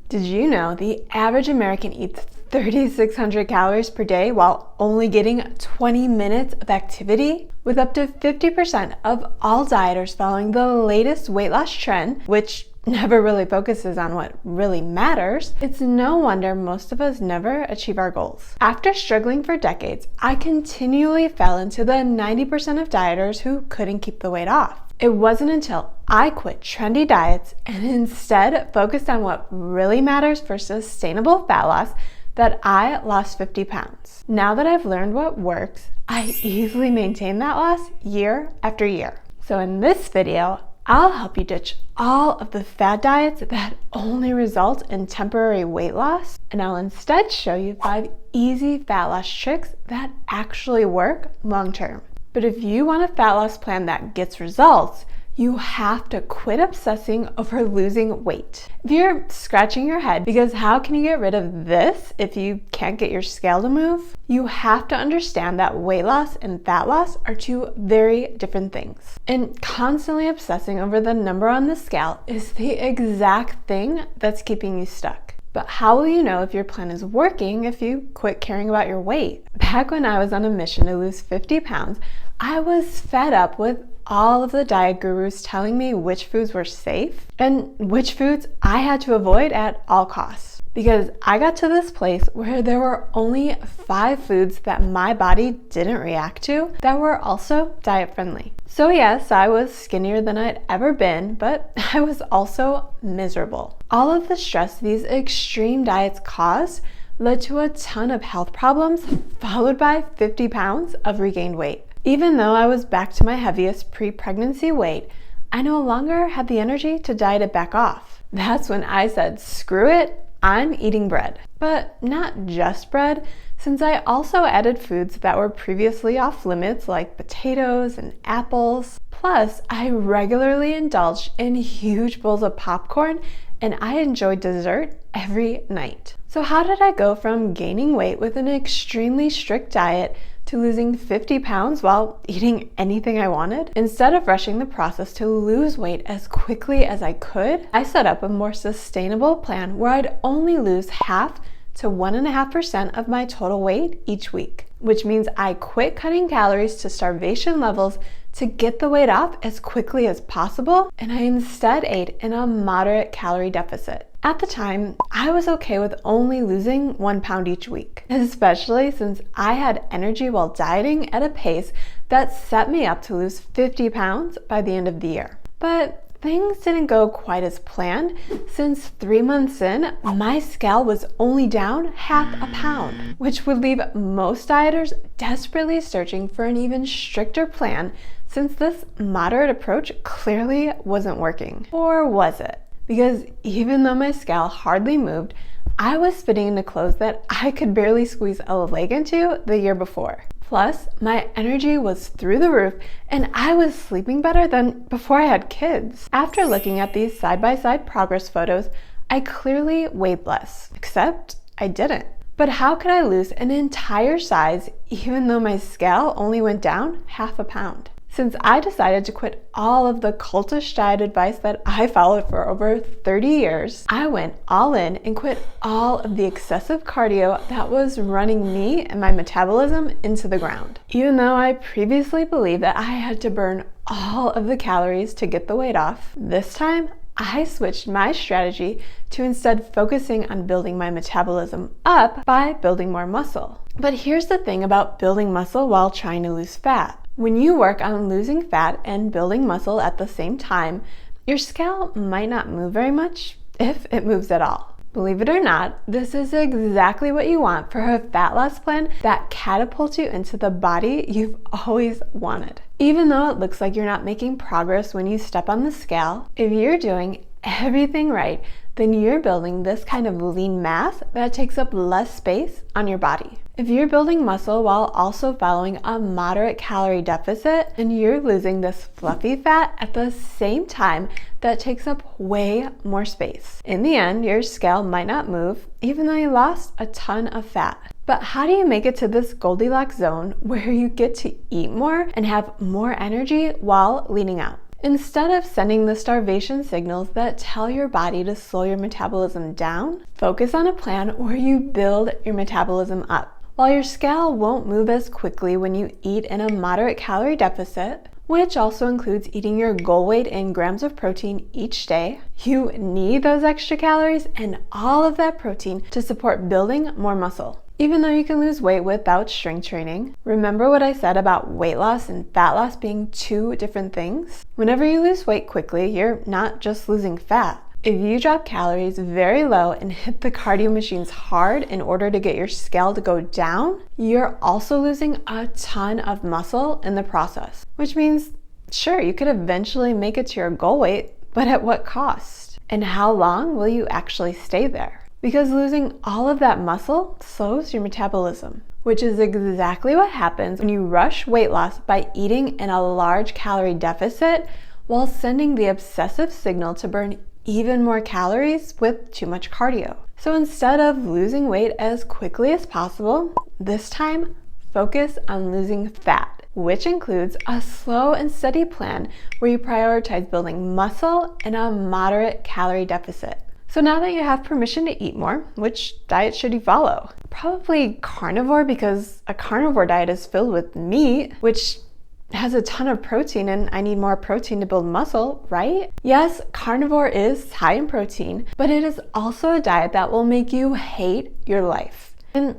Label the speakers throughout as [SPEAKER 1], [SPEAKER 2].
[SPEAKER 1] Did you know the average American eats 3,600 calories per day while only getting 20 minutes of activity? With up to 50% of all dieters following the latest weight loss trend, which never really focuses on what really matters, it's no wonder most of us never achieve our goals. After struggling for decades, I continually fell into the 90% of dieters who couldn't keep the weight off. It wasn't until I quit trendy diets and instead focused on what really matters for sustainable fat loss that I lost 50 pounds. Now that I've learned what works, I easily maintain that loss year after year. So in this video, I'll help you ditch all of the fad diets that only result in temporary weight loss, and I'll instead show you 5 easy fat loss tricks that actually work long term. But if you want a fat loss plan that gets results, you have to quit obsessing over losing weight. If you're scratching your head because how can you get rid of this if you can't get your scale to move? You have to understand that weight loss and fat loss are 2 very different things. And constantly obsessing over the number on the scale is the exact thing that's keeping you stuck. But how will you know if your plan is working if you quit caring about your weight? Back when I was on a mission to lose 50 pounds, I was fed up with all of the diet gurus telling me which foods were safe and which foods I had to avoid at all costs. Because I got to this place where there were only 5 foods that my body didn't react to that were also diet friendly. So yes, I was skinnier than I'd ever been, but I was also miserable. All of the stress these extreme diets caused led to a ton of health problems, followed by 50 pounds of regained weight. Even though I was back to my heaviest pre-pregnancy weight, I no longer had the energy to diet it back off. That's when I said, screw it, I'm eating bread. But not just bread, since I also added foods that were previously off limits like potatoes and apples. Plus, I regularly indulged in huge bowls of popcorn and I enjoyed dessert every night. So how did I go from gaining weight with an extremely strict diet to losing 50 pounds while eating anything I wanted? Instead of rushing the process to lose weight as quickly as I could, I set up a more sustainable plan where I'd only lose half to 1.5% of my total weight each week, which means I quit cutting calories to starvation levels to get the weight off as quickly as possible, and I instead ate in a moderate calorie deficit. At the time, I was okay with only losing 1 pound each week, especially since I had energy while dieting at a pace that set me up to lose 50 pounds by the end of the year. But things didn't go quite as planned, since 3 months in, my scale was only down half a pound, which would leave most dieters desperately searching for an even stricter plan, since this moderate approach clearly wasn't working. Or was it? Because even though my scale hardly moved, I was fitting into clothes that I could barely squeeze a leg into the year before. Plus, my energy was through the roof and I was sleeping better than before I had kids. After looking at these side-by-side progress photos, I clearly weighed less, except I didn't. But how could I lose an entire size even though my scale only went down half a pound? Since I decided to quit all of the cultish diet advice that I followed for over 30 years, I went all in and quit all of the excessive cardio that was running me and my metabolism into the ground. Even though I previously believed that I had to burn all of the calories to get the weight off, this time I switched my strategy to instead focusing on building my metabolism up by building more muscle. But here's the thing about building muscle while trying to lose fat. When you work on losing fat and building muscle at the same time, your scale might not move very much, if it moves at all. Believe it or not, this is exactly what you want for a fat loss plan that catapults you into the body you've always wanted. Even though it looks like you're not making progress when you step on the scale, if you're doing everything right, then you're building this kind of lean mass that takes up less space on your body. If you're building muscle while also following a moderate calorie deficit, then you're losing this fluffy fat at the same time that takes up way more space. In the end, your scale might not move, even though you lost a ton of fat. But how do you make it to this Goldilocks zone where you get to eat more and have more energy while leaning out? Instead of sending the starvation signals that tell your body to slow your metabolism down, focus on a plan where you build your metabolism up. While your scale won't move as quickly when you eat in a moderate calorie deficit, which also includes eating your goal weight in grams of protein each day, you need those extra calories and all of that protein to support building more muscle. Even though you can lose weight without strength training, remember what I said about weight loss and fat loss being two different things? Whenever you lose weight quickly, you're not just losing fat. If you drop calories very low and hit the cardio machines hard in order to get your scale to go down, you're also losing a ton of muscle in the process. Which means, sure, you could eventually make it to your goal weight, but at what cost? And how long will you actually stay there? Because losing all of that muscle slows your metabolism, which is exactly what happens when you rush weight loss by eating in a large calorie deficit while sending the obsessive signal to burn even more calories with too much cardio. So instead of losing weight as quickly as possible, this time focus on losing fat, which includes a slow and steady plan where you prioritize building muscle in a moderate calorie deficit. So now that you have permission to eat more, which diet should you follow? Probably carnivore, because a carnivore diet is filled with meat, which has a ton of protein, and I need more protein to build muscle, right? Yes, carnivore is high in protein, but it is also a diet that will make you hate your life. And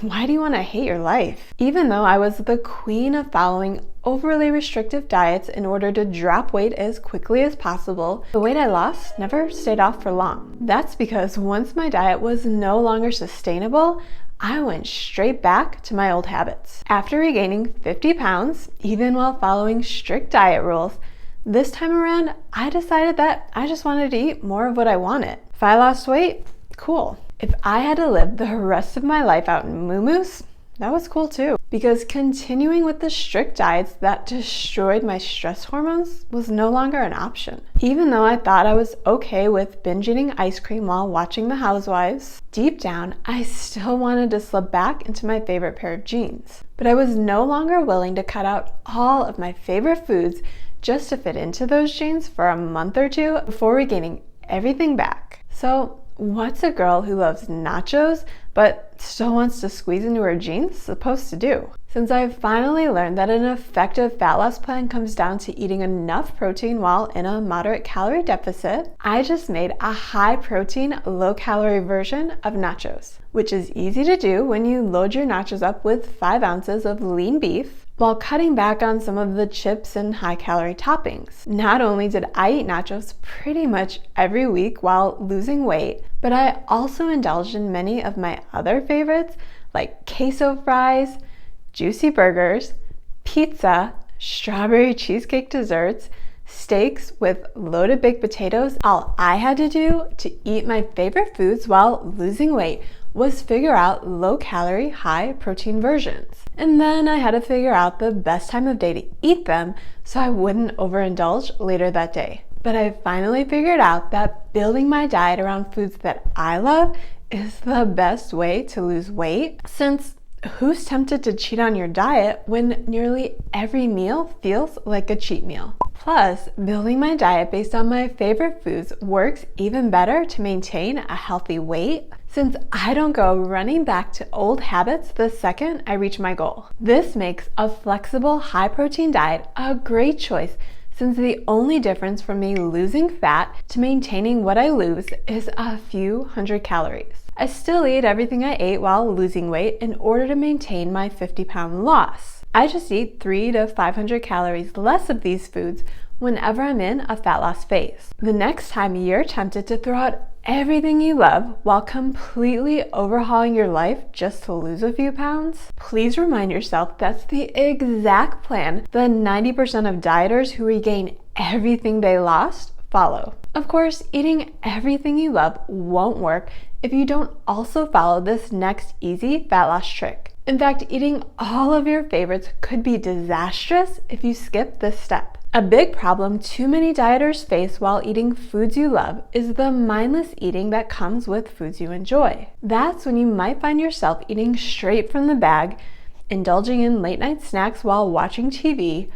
[SPEAKER 1] why do you want to hate your life? Even though I was the queen of following overly restrictive diets in order to drop weight as quickly as possible, the weight I lost never stayed off for long. That's because once my diet was no longer sustainable, I went straight back to my old habits. After regaining 50 pounds, even while following strict diet rules, this time around, I decided that I just wanted to eat more of what I wanted. If I lost weight, cool. If I had to live the rest of my life out in moo-moos, that was cool too. Because continuing with the strict diets that destroyed my stress hormones was no longer an option. Even though I thought I was okay with binge eating ice cream while watching The Housewives, deep down, I still wanted to slip back into my favorite pair of jeans. But I was no longer willing to cut out all of my favorite foods just to fit into those jeans for a month or two before regaining everything back. So, what's a girl who loves nachos but still wants to squeeze into her jeans supposed to do? Since I've finally learned that an effective fat loss plan comes down to eating enough protein while in a moderate calorie deficit, I just made a high protein, low calorie version of nachos, which is easy to do when you load your nachos up with 5 ounces of lean beef while cutting back on some of the chips and high calorie toppings. Not only did I eat nachos pretty much every week while losing weight, but I also indulged in many of my other favorites like queso fries, juicy burgers, pizza, strawberry cheesecake desserts, steaks with loaded baked potatoes. All I had to do to eat my favorite foods while losing weight was figure out low-calorie, high-protein versions. And then I had to figure out the best time of day to eat them so I wouldn't overindulge later that day. But I finally figured out that building my diet around foods that I love is the best way to lose weight, since who's tempted to cheat on your diet when nearly every meal feels like a cheat meal? Plus, building my diet based on my favorite foods works even better to maintain a healthy weight, since I don't go running back to old habits the second I reach my goal. This makes a flexible, high-protein diet a great choice, since the only difference from me losing fat to maintaining what I lose is a few hundred calories. I still eat everything I ate while losing weight in order to maintain my 50-pound loss. I just eat 300 to 500 calories less of these foods whenever I'm in a fat loss phase. The next time you're tempted to throw out everything you love while completely overhauling your life just to lose a few pounds, please remind yourself that's the exact plan the 90% of dieters who regain everything they lost follow. Of course, eating everything you love won't work if you don't also follow this next easy fat loss trick. In fact, eating all of your favorites could be disastrous if you skip this step. A big problem too many dieters face while eating foods you love is the mindless eating that comes with foods you enjoy. That's when you might find yourself eating straight from the bag, indulging in late night snacks while watching TV,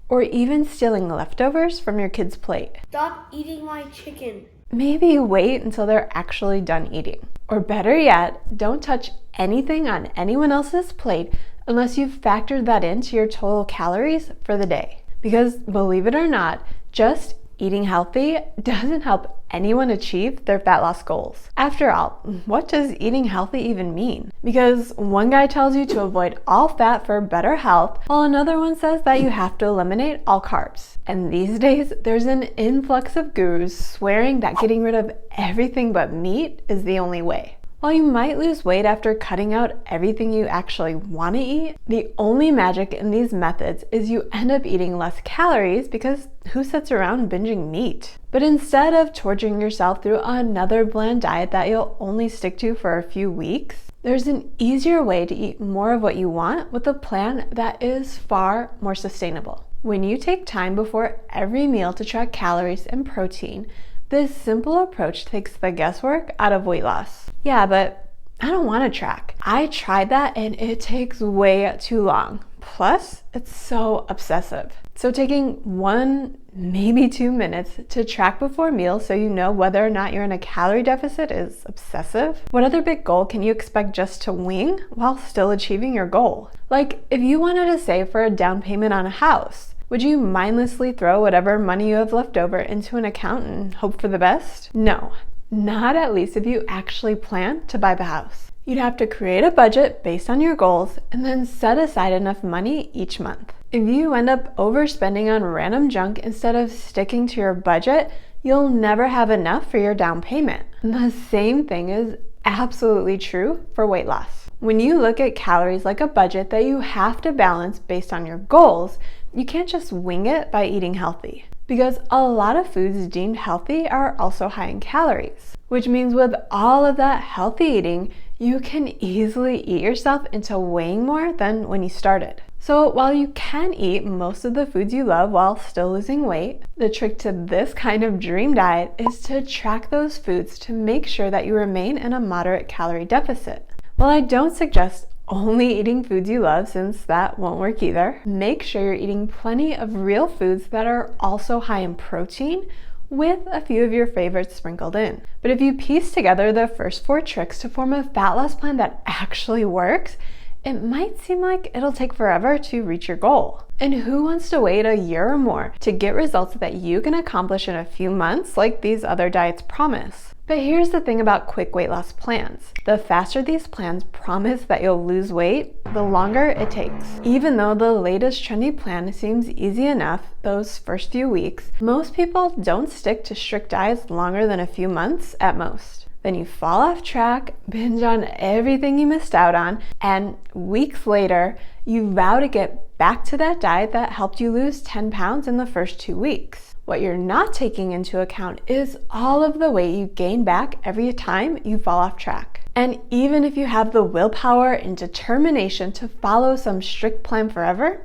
[SPEAKER 1] or even stealing leftovers from your kid's plate.
[SPEAKER 2] Stop eating my chicken.
[SPEAKER 1] Maybe wait until they're actually done eating. Or better yet, don't touch anything on anyone else's plate unless you've factored that into your total calories for the day. Because believe it or not, just eating healthy doesn't help anyone achieve their fat loss goals. After all, what does eating healthy even mean? Because one guy tells you to avoid all fat for better health, while another one says that you have to eliminate all carbs. And these days, there's an influx of gurus swearing that getting rid of everything but meat is the only way. While you might lose weight after cutting out everything you actually want to eat, the only magic in these methods is you end up eating less calories because who sits around binging meat? But instead of torturing yourself through another bland diet that you'll only stick to for a few weeks, there's an easier way to eat more of what you want with a plan that is far more sustainable. When you take time before every meal to track calories and protein, this simple approach takes the guesswork out of weight loss. Yeah, but I don't want to track. I tried that and it takes way too long. Plus, it's so obsessive. So taking 1, maybe 2 minutes to track before meals so you know whether or not you're in a calorie deficit is obsessive. What other big goal can you expect just to wing while still achieving your goal? Like, if you wanted to save for a down payment on a house, would you mindlessly throw whatever money you have left over into an account and hope for the best? No, not at least if you actually plan to buy the house. You'd have to create a budget based on your goals and then set aside enough money each month. If you end up overspending on random junk instead of sticking to your budget, you'll never have enough for your down payment. And the same thing is absolutely true for weight loss. When you look at calories like a budget that you have to balance based on your goals, you can't just wing it by eating healthy. Because a lot of foods deemed healthy are also high in calories, which means with all of that healthy eating, you can easily eat yourself into weighing more than when you started. So while you can eat most of the foods you love while still losing weight, the trick to this kind of dream diet is to track those foods to make sure that you remain in a moderate calorie deficit. While I don't suggest only eating foods you love, since that won't work either, make sure you're eating plenty of real foods that are also high in protein, with a few of your favorites sprinkled in. But if you piece together the first 4 tricks to form a fat loss plan that actually works, it might seem like it'll take forever to reach your goal. And who wants to wait a year or more to get results that you can accomplish in a few months like these other diets promise? But here's the thing about quick weight loss plans. The faster these plans promise that you'll lose weight, the longer it takes. Even though the latest trendy plan seems easy enough those first few weeks, most people don't stick to strict diets longer than a few months at most. Then you fall off track, binge on everything you missed out on, and weeks later, you vow to get back to that diet that helped you lose 10 pounds in the first 2 weeks. What you're not taking into account is all of the weight you gain back every time you fall off track. And even if you have the willpower and determination to follow some strict plan forever,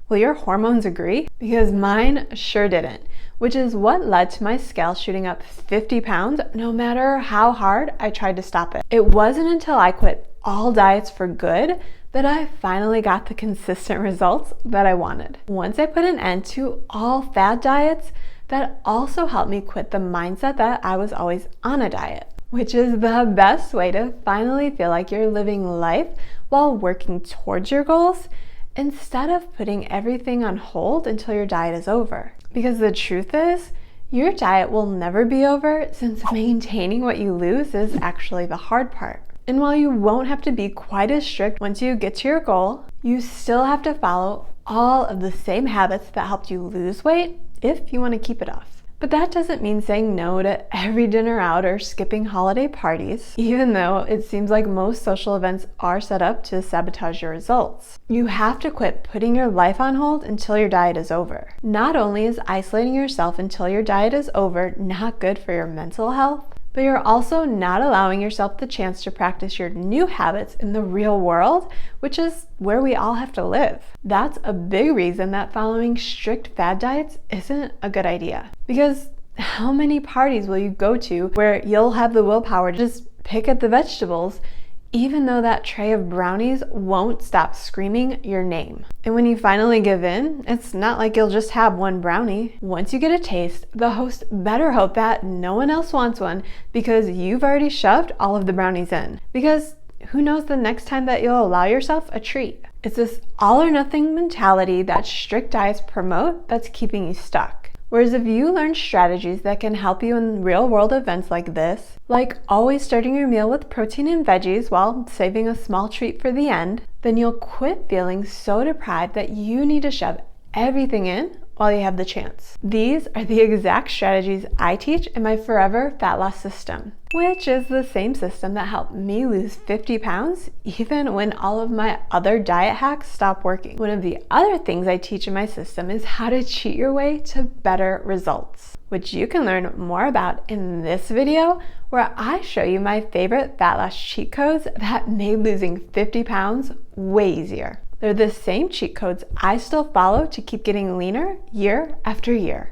[SPEAKER 1] will your hormones agree? Because mine sure didn't, which is what led to my scale shooting up 50 pounds no matter how hard I tried to stop it. It wasn't until I quit all diets for good that I finally got the consistent results that I wanted. Once I put an end to all fad diets, that also helped me quit the mindset that I was always on a diet, which is the best way to finally feel like you're living life while working towards your goals instead of putting everything on hold until your diet is over. Because the truth is, your diet will never be over, since maintaining what you lose is actually the hard part. And while you won't have to be quite as strict once you get to your goal, you still have to follow all of the same habits that helped you lose weight if you want to keep it off. But that doesn't mean saying no to every dinner out or skipping holiday parties, even though it seems like most social events are set up to sabotage your results. You have to quit putting your life on hold until your diet is over. Not only is isolating yourself until your diet is over not good for your mental health, but you're also not allowing yourself the chance to practice your new habits in the real world, which is where we all have to live. That's a big reason that following strict fad diets isn't a good idea. Because how many parties will you go to where you'll have the willpower to just pick at the vegetables, even though that tray of brownies won't stop screaming your name. And when you finally give in, it's not like you'll just have one brownie. Once you get a taste, the host better hope that no one else wants one because you've already shoved all of the brownies in. Because who knows the next time that you'll allow yourself a treat. It's this all or nothing mentality that strict diets promote that's keeping you stuck. Whereas if you learn strategies that can help you in real world events like this, like always starting your meal with protein and veggies while saving a small treat for the end, then you'll quit feeling so deprived that you need to shove everything in while you have the chance. These are the exact strategies I teach in my Forever Fat Loss System, which is the same system that helped me lose 50 pounds even when all of my other diet hacks stopped working. One of the other things I teach in my system is how to cheat your way to better results, which you can learn more about in this video, where I show you my favorite fat loss cheat codes that made losing 50 pounds way easier. They're the same cheat codes I still follow to keep getting leaner year after year.